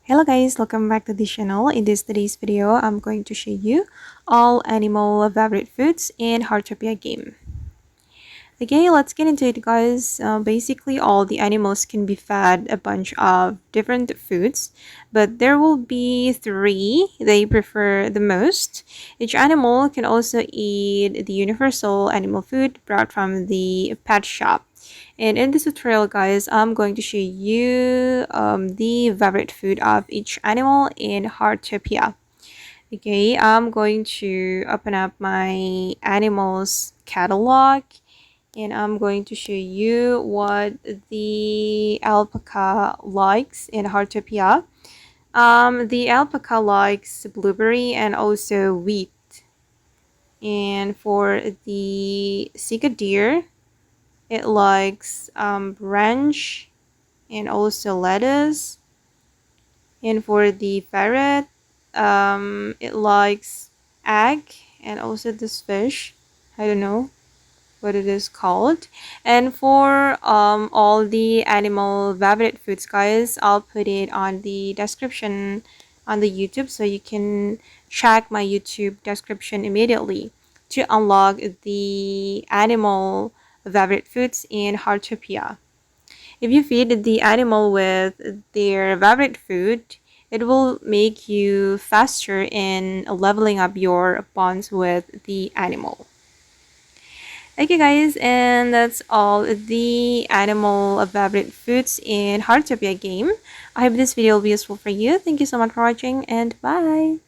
Hello guys, welcome back to the channel. In today's video, I'm going to show you all animal favorite foods in Heartopia game. Okay, let's get into it guys. Basically, all the animals can be fed a bunch of different foods, but there will be three they prefer the most. Each animal can also eat the universal animal food brought from the pet shop. And in this tutorial guys, I'm going to show you the favorite food of each animal in Heartopia. Okay, I'm going to open up my animals catalog and I'm going to show you what the alpaca likes in Heartopia. The alpaca likes blueberry and also wheat. And for the cicada, it likes branch and also lettuce. And for the ferret, it likes egg and also this fish. I don't know what it is called. And for all the animal favorite foods guys, I'll put it on the description on the YouTube, so you can check my YouTube description immediately to unlock the animal favorite foods in Heartopia. If you feed the animal with their favorite food, it will make you faster in leveling up your bonds with the animal. Okay guys, and that's all the animal favorite foods in Heartopia game. I hope this video will be useful for you. Thank you so much for watching and bye!